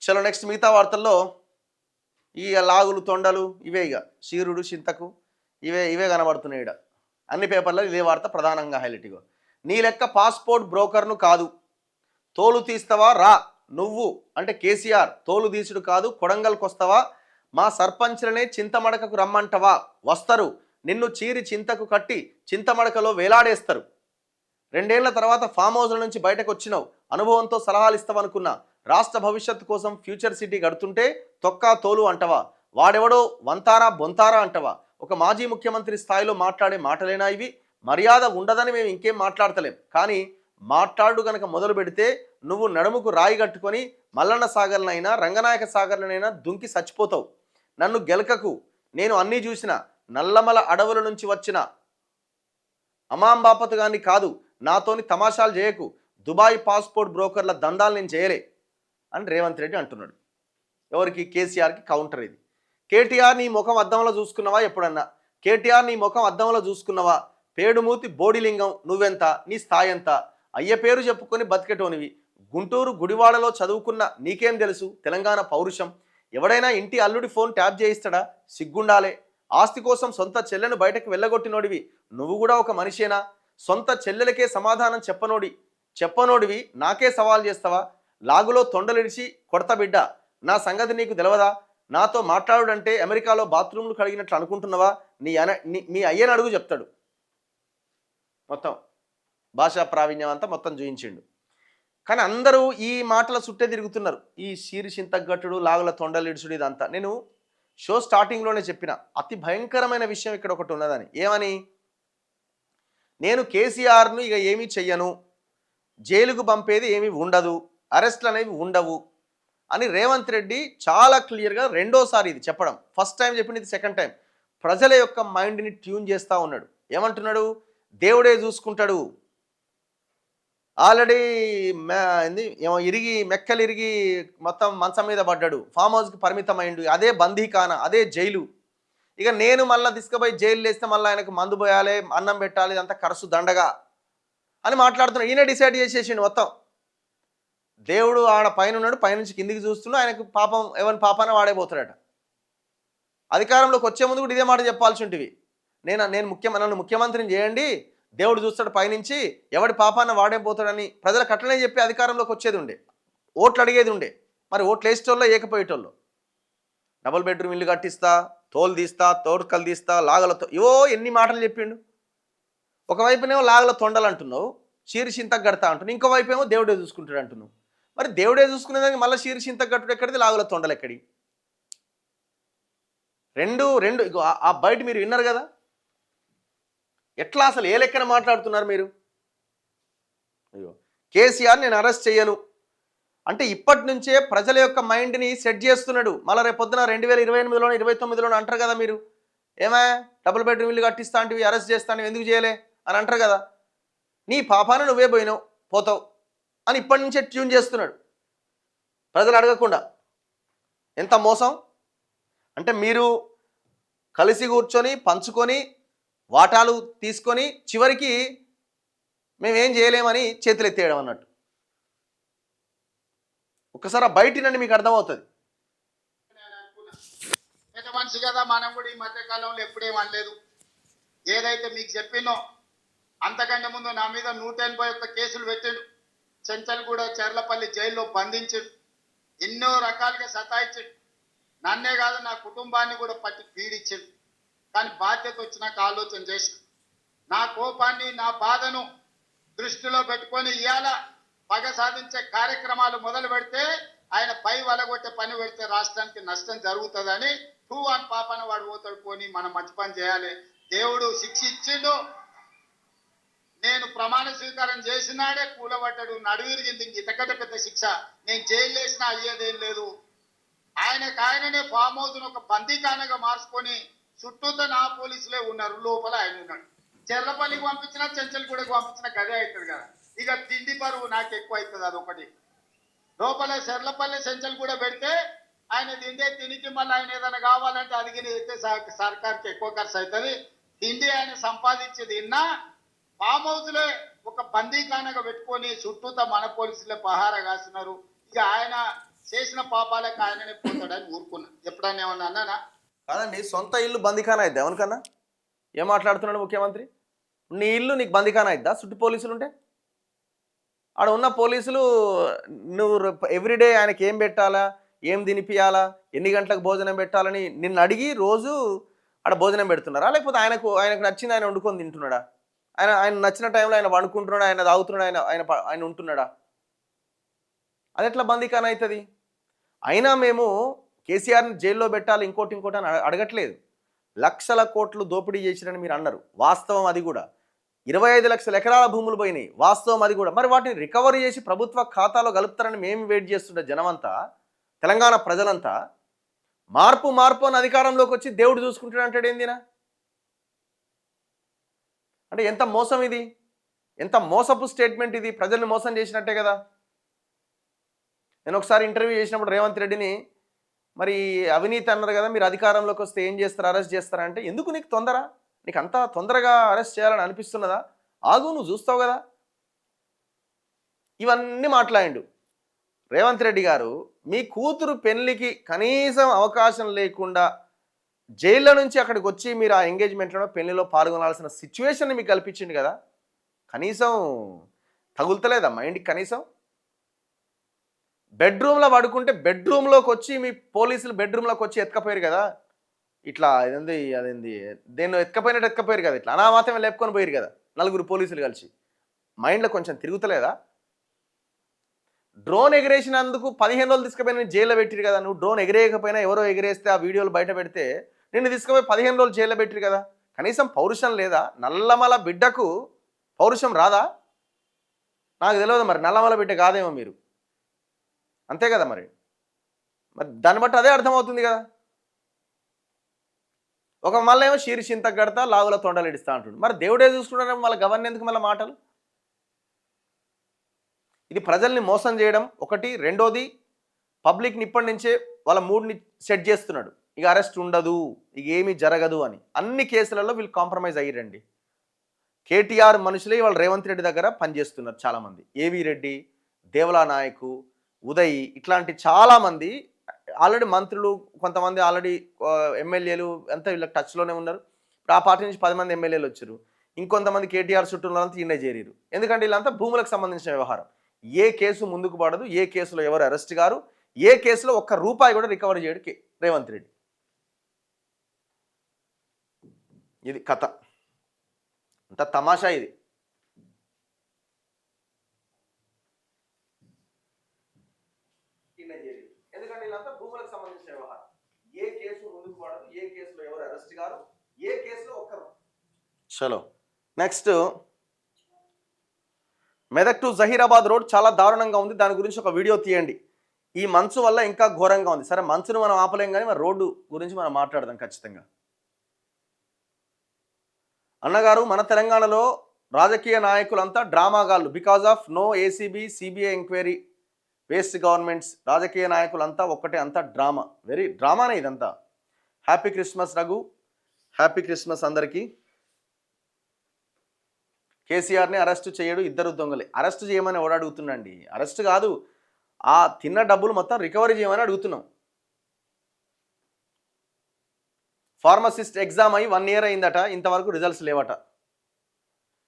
చలో నెక్స్ట్ మిగతా వార్తల్లో ఈ లాగులు తొండలు ఇవే ఇక శీరుడు చింతకు ఇవే ఇవే కనబడుతున్నాయి ఇక్కడ అన్ని పేపర్లో ఇదే వార్త ప్రధానంగా హైలైట్. ఇగో నీ లెక్క పాస్పోర్ట్ బ్రోకర్ను కాదు, తోలు తీస్తావా రా నువ్వు అంటే కేసీఆర్ తోలు తీసుడు కాదు, కొడంగల్కి వస్తావా, మా సర్పంచ్లనే చింతమడకకు రమ్మంటవా, వస్తారు నిన్ను చీరి చింతకు కట్టి చింతమడకలో వేలాడేస్తారు. 2 ఏళ్ల తర్వాత ఫామ్ హౌస్ల నుంచి బయటకు వచ్చినావు, అనుభవంతో సలహాలు ఇస్తావనుకున్నా, రాష్ట్ర భవిష్యత్తు కోసం ఫ్యూచర్ సిటీ గడుతుంటే తొక్కా తోలు అంటవా, వాడెవడో వంతారా బొంతారా అంటవా, ఒక మాజీ ముఖ్యమంత్రి స్థాయిలో మాట్లాడే మాటలేనా ఇవి, మర్యాద ఉండదని మేము ఇంకేం మాట్లాడతలేం, కానీ మాట్లాడు గనక మొదలు పెడితే నువ్వు నడుముకు రాయి కట్టుకొని మల్లన్న సాగర్నైనా రంగనాయక సాగర్లనైనా దుంకి చచ్చిపోతావు. నన్ను గెలకకు, నేను అన్నీ చూసిన, నల్లమల అడవుల నుంచి వచ్చిన అమాంబాపతు గాని కాదు, నాతోని తమాషాలు చేయకు, దుబాయ్ పాస్పోర్ట్ బ్రోకర్ల దందాలు నేను చేయలే అని రేవంత్ రెడ్డి అంటున్నాడు. ఎవరికి? కేసీఆర్కి కౌంటర్ ఇది. కేటీఆర్ నీ ముఖం అద్దంలో చూసుకున్నావా ఎప్పుడన్నా? కేటీఆర్ నీ ముఖం అద్దంలో చూసుకున్నావా? పేడుమూతి బోడిలింగం నువ్వెంత, నీ స్థాయి ఎంత? అయ్య పేరు చెప్పుకొని బతికేటోనివి, గుంటూరు గుడివాడలో చదువుకున్న నీకేం తెలుసు తెలంగాణ పౌరుషం? ఎవడైనా ఇంటి అల్లుడి ఫోన్ ట్యాప్ చేయిస్తాడా? సిగ్గుండాలే. ఆస్తి కోసం సొంత చెల్లెను బయటకు వెళ్ళగొట్టినోడివి, నువ్వు కూడా ఒక మనిషేనా? సొంత చెల్లెలకే సమాధానం చెప్పనోడివి నాకే సవాల్ చేస్తావా? లాగులో తొండలిడిచి కొడత బిడ్డ, నా సంగతి నీకు తెలవదా? నాతో మాట్లాడుడంటే అమెరికాలో బాత్రూమ్లు కడిగినట్లు అనుకుంటున్నావా? మీ అయ్యని అడుగు చెప్తాడు. మొత్తం భాషా ప్రావీణ్యం అంతా మొత్తం చూయించిండు. కానీ అందరూ ఈ మాటల చుట్టే తిరుగుతున్నారు. ఈ శీరి చింతగట్టుడు, లాగుల తొండలిడుచుడు ఇదంతా. నేను షో స్టార్టింగ్లోనే చెప్పిన అతి భయంకరమైన విషయం ఇక్కడ ఒకటి ఉన్నదని. ఏమని? నేను కేసీఆర్ను ఇక ఏమీ చెయ్యను, జైలుకు పంపేది ఏమీ ఉండదు, అరెస్ట్లు అనేవి ఉండవు అని రేవంత్ రెడ్డి చాలా క్లియర్గా రెండోసారి ఇది చెప్పడం. ఫస్ట్ టైం చెప్పింది, ఇది సెకండ్ టైం. ప్రజల యొక్క మైండ్ని ట్యూన్ చేస్తూ ఉన్నాడు. ఏమంటున్నాడు? దేవుడే చూసుకుంటాడు, ఆల్రెడీ ఇరిగి మెక్కలు ఇరిగి మొత్తం మంచం మీద పడ్డాడు, ఫామ్ హౌస్కి పరిమితమైండు, అదే బందీఖాన, అదే జైలు. ఇక నేను మళ్ళీ తీసుకుపోయి జైలు వేస్తే మళ్ళీ ఆయనకు మందు పోయాలి, అన్నం పెట్టాలి, ఇదంతా ఖర్చు దండగా అని మాట్లాడుతున్నాడు. ఈయన డిసైడ్ చేసేసిండు మొత్తం. దేవుడు ఆడ పైన ఉన్నాడు, పైనుంచి కిందికి చూస్తున్నాడు, ఆయనకు పాపం ఎవరి పాపాన వాడైపోతాడట. అధికారంలోకి వచ్చే ముందు కూడా ఇదే మాట చెప్పాల్సి ఉంటుంది. నన్ను ముఖ్యమంత్రిని చేయండి, దేవుడు చూస్తాడు పైనుంచి, ఎవడి పాపాన వాడైపోతాడని ప్రజలకు అట్లనే చెప్పి అధికారంలోకి వచ్చేది ఉండే, ఓట్లు అడిగేది ఉండే. మరి ఓట్లు వేసేటోళ్ళో ఏకపోయేటోళ్ళు. డబుల్ బెడ్రూమ్ ఇల్లు కట్టిస్తా, తోలు తీస్తా, తోడుకలు తీస్తా, లాగలతో ఇవో ఎన్ని మాటలు చెప్పిండు. ఒకవైపునేమో లాగల తొండలు అంటున్నావు, చీరి చింతకు కడతా అంటున్నావు, ఇంకోవైపు ఏమో దేవుడే చూసుకుంటాడు అంటున్నావు. మరి దేవుడే చూసుకునేదానికి మళ్ళీ చీరి చింతకు కట్టుడు ఎక్కడిది, లాగుల తొండలు ఎక్కడి? రెండు ఆ బయట మీరు విన్నారు కదా, ఎట్లా అసలు ఏ లెక్కన మాట్లాడుతున్నారు మీరు? అయ్యో, కేసీఆర్ నేను అరెస్ట్ చేయను అంటే ఇప్పటి నుంచే ప్రజల యొక్క మైండ్ని సెట్ చేస్తున్నాడు. మళ్ళీ రేపు పొద్దున 2028లోనో 29లోనో అంటారు కదా మీరు, ఏమా డబుల్ బెడ్రూమ్ ఇల్లు కట్టిస్తా అంటే అరెస్ట్ చేస్తాను ఎందుకు చేయలే అని అంటారు కదా. నీ పాపాన నువ్వే పోతావు అని ఇప్పటి నుంచే ట్యూన్ చేస్తున్నాడు, ప్రజలు అడగకుండా. ఎంత మోసం అంటే, మీరు కలిసి కూర్చొని పంచుకొని వాటాలు తీసుకొని చివరికి మేమేం చేయలేమని చేతులు ఎత్తేయడం అన్నట్టు. ఒక్కసారి బయట నుండి మీకు అర్థమవుతుంది. పెద్ద మనిషి కదా, మనం కూడా ఈ మధ్య కాలంలో ఎప్పుడేం అనలేదు. ఏదైతే మీకు చెప్పినో అంతకంటే ముందు నా మీద 181 కేసులు పెట్టిండు, చెంచల్గూడ చెర్లపల్లి జైల్లో బంధించిండు, ఎన్నో రకాలుగా సతాయించిండు. నన్నే కాదు నా కుటుంబాన్ని కూడా పట్టి పీడించిండు. కానీ బాధ్యత వచ్చినాక ఆలోచన చేసి నా కోపాన్ని, నా బాధను దృష్టిలో పెట్టుకొని ఇవాళ పగ సాధించే కార్యక్రమాలు మొదలు పెడితే, ఆయన పై వలగొట్టే పని పెడితే రాష్ట్రానికి నష్టం జరుగుతుందని అని పాపన వాడు పోతాడు, పోని మనం మంచి పని చేయాలి. దేవుడు శిక్ష ఇచ్చిండు. నేను ప్రమాణ స్వీకారం చేసినాడే కూలబడ్డాడు, నడువిరిగింది, ఇంతకంటే పెద్ద శిక్ష నేను జైలు వేసినా అయ్యేదేం లేదు. ఆయననే ఫామ్ హౌస్ ఒక బందీఖానగా మార్చుకొని చుట్టూతో నా పోలీసులే ఉన్నారు, లోపల ఆయన ఉన్నాడు. చెర్లపల్లికి పంపించినా చెంచల్గూడకు పంపించినా గదే అవుతుంది కదా. ఇక తిండి పరువు నాకు ఎక్కువ అవుతుంది, అదొకటి. లోపల చెర్లపల్లి చెంచల్గూడ పెడితే ఆయన తిండే తినికి మళ్ళీ ఆయన ఏదైనా కావాలంటే అడిగిన అయితే సర్కార్కి ఎక్కువ ఖర్చు అవుతుంది. తిండి ఆయన సంపాదించేది ఇన్నా ఫామ్ హౌస్లే ఒక బందీఖానగా పెట్టుకొని చుట్టూతో మన పోలీసులే పహారా కాస్తున్నారు. ఇక ఆయన చేసిన పాపాలకు ఆయననే పోతాడని ఊరుకున్నా. ఎప్పుడన్నా ఏమన్నా అన్నానా? కాదండి, సొంత ఇల్లు బందిఖానా అయిద్దా ఎవరికన్నా? ఏం మాట్లాడుతున్నాడు ముఖ్యమంత్రి? నీ ఇల్లు నీకు బందిఖానా అయిద్దా చుట్టూ పోలీసులు ఉంటే? ఆడ ఉన్న పోలీసులు నువ్వు ఎవ్రీడే ఆయనకి ఏం పెట్టాలా, ఏం తినిపియాలా, ఎన్ని గంటలకు భోజనం పెట్టాలని నిన్ను అడిగి రోజు ఆడ భోజనం పెడుతున్నారా? లేకపోతే ఆయనకు నచ్చింది ఆయన వండుకొని తింటున్నాడా? ఆయన నచ్చిన టైంలో ఆయన వండుకుంటున్నాడా, ఆయన తాగుతున్నాడా, ఆయన ఉంటున్నాడా? అది ఎట్లా బందిఖానా అవుతుంది? అయినా మేము కేసీఆర్ని జైల్లో పెట్టాలి ఇంకోటి అని అడగట్లేదు. లక్షల కోట్లు దోపిడీ చేసిరని మీరు అన్నారు, వాస్తవం అది కూడా. 25 లక్షల ఎకరాల భూములు పోయినాయి, వాస్తవం అది కూడా. మరి వాటిని రికవరీ చేసి ప్రభుత్వ ఖాతాలో కలుపుతారని మేము వెయిట్ చేస్తుండే జనమంతా, తెలంగాణ ప్రజలంతా. మార్పు అని అధికారంలోకి వచ్చి దేవుడు చూసుకుంటాడు అంటాడు ఏందినా? అంటే ఎంత మోసం ఇది, ఎంత మోసపు స్టేట్మెంట్ ఇది, ప్రజల్ని మోసం చేసినట్టే కదా. నేను ఒకసారి ఇంటర్వ్యూ చేసినప్పుడు రేవంత్ రెడ్డిని, మరి అవినీతి అన్నారు కదా, మీరు అధికారంలోకి వస్తే ఏం చేస్తారు, అరెస్ట్ చేస్తారా అంటే, ఎందుకు నీకు తొందర, నీకు అంతా తొందరగా అరెస్ట్ చేయాలని అనిపిస్తున్నదా, ఆగు నువ్వు చూస్తావు కదా. ఇవన్నీ మాట్లాడిండు రేవంత్ రెడ్డి గారు. మీ కూతురు పెళ్లికి కనీసం అవకాశం లేకుండా జైల్లో నుంచి అక్కడికి వచ్చి మీరు ఆ ఎంగేజ్మెంట్లో పెళ్లిలో పాల్గొనాల్సిన సిచ్యువేషన్ని మీకు కల్పించింది కదా. కనీసం తగులుతలేదా మైండ్కి? కనీసం బెడ్రూమ్లో పడుకుంటే బెడ్రూమ్లోకి వచ్చి మీ పోలీసులు బెడ్రూమ్లోకి వచ్చి ఎత్తుకపోయారు కదా. ఇట్లా అదేంది దేన్ని ఎత్తుకపోయారు కదా, ఇట్లా అనామాత్రమే లేపుకొని పోయారు కదా నలుగురు పోలీసులు కలిసి. మైండ్లో కొంచెం తిరుగుతలేదా? డ్రోన్ ఎగిరేసినందుకు 15 రోజులు తీసుకుపోయి నేను జైల్లో పెట్టిరు కదా. నువ్వు డ్రోన్ ఎగిరేయకపోయినా ఎవరో ఎగిరేస్తే ఆ వీడియోలు బయట పెడితే నిన్ను తీసుకుపోయి 15 రోజులు జైల్లో పెట్టిరు కదా. కనీసం పౌరుషం లేదా? నల్లమల బిడ్డకు పౌరుషం రాదా? నాకు తెలియదు, మరి నల్లమల బిడ్డ కాదేమో మీరు, అంతే కదా. మరి దాన్ని బట్టి అదే అర్థమవుతుంది కదా. ఒక మళ్ళీ ఏమో శీర్షింత గడతా లాగుల తొండలు ఇడుస్తా అంటుండు. మరి దేవుడే చూసుకుంటారేమో మళ్ళీ గవర్న ఎందుకు మళ్ళీ మాటలు? ఇది ప్రజల్ని మోసం చేయడం ఒకటి. రెండోది, పబ్లిక్ని ఇప్పటి నుంచే వాళ్ళ మూడ్ని సెట్ చేస్తున్నాడు, ఇక అరెస్ట్ ఉండదు, ఇక ఏమీ జరగదు అని. అన్ని కేసులలో వీళ్ళు కాంప్రమైజ్ అయ్యారండి. కేటీఆర్ మనుషులే వాళ్ళు రేవంత్ రెడ్డి దగ్గర పనిచేస్తున్నారు చాలామంది. ఏవి రెడ్డి, దేవలా నాయకు, ఉదయ్, ఇట్లాంటి చాలామంది ఆల్రెడీ మంత్రులు, కొంతమంది ఆల్రెడీ ఎమ్మెల్యేలు అంతా వీళ్ళకి టచ్లోనే ఉన్నారు. ఇప్పుడు ఆ పార్టీ నుంచి 10 మంది ఎమ్మెల్యేలు వచ్చారు. ఇంకొంతమంది కేటీఆర్ చుట్టూలంతా ఈయనే చేరారు. ఎందుకంటే వీళ్ళంతా భూములకు సంబంధించిన వ్యవహారం. ఏ కేసు ముందుకు పడదు, ఏ కేసులో ఎవరు అరెస్ట్ గారు, ఏ కేసులో ఒక్క రూపాయి కూడా రికవరీ చేయడు రేవంత్ రెడ్డి. ఇది కథ, అంత తమాషా ఇది. ఎందుకంటే వీళ్ళంతా భూములకు సంబంధించిన వ్యవహారం. ఏ కేసు ముందుకు పడదు, ఏ కేసులో ఎవరు అరెస్ట్ గారు, ఏ కేసులో ఒక్కరు. చలో next, Medak to Zaheerabad road చాలా దారుణంగా ఉంది, దాని గురించి ఒక వీడియో తీయండి. ఈ మంచు వల్ల ఇంకా ఘోరంగా ఉంది. సరే, మంచును మనం ఆపలేం కానీ మరి రోడ్డు గురించి మనం మాట్లాడదాం ఖచ్చితంగా. అన్నగారు, మన తెలంగాణలో రాజకీయ నాయకులంతా డ్రామాగాళ్ళు. Because of no ACB CBI enquiry, waste governments. రాజకీయ నాయకులంతా ఒక్కటే, అంతా డ్రామా, వెరీ డ్రామానే ఇదంతా. Happy Christmas Raghu, happy Christmas అందరికీ. కేసీఆర్ని అరెస్ట్ చేయడు, ఇద్దరు దొంగలే. అరెస్ట్ చేయమని ఎవడు అడుగుతున్నాండి? అరెస్ట్ కాదు, ఆ తిన్న డబ్బులు మొత్తం రికవరీ చేయమని అడుగుతున్నాం. ఫార్మసిస్ట్ ఎగ్జామ్ అయ్యి 1 year అయిందట, ఇంతవరకు రిజల్ట్స్ లేవట.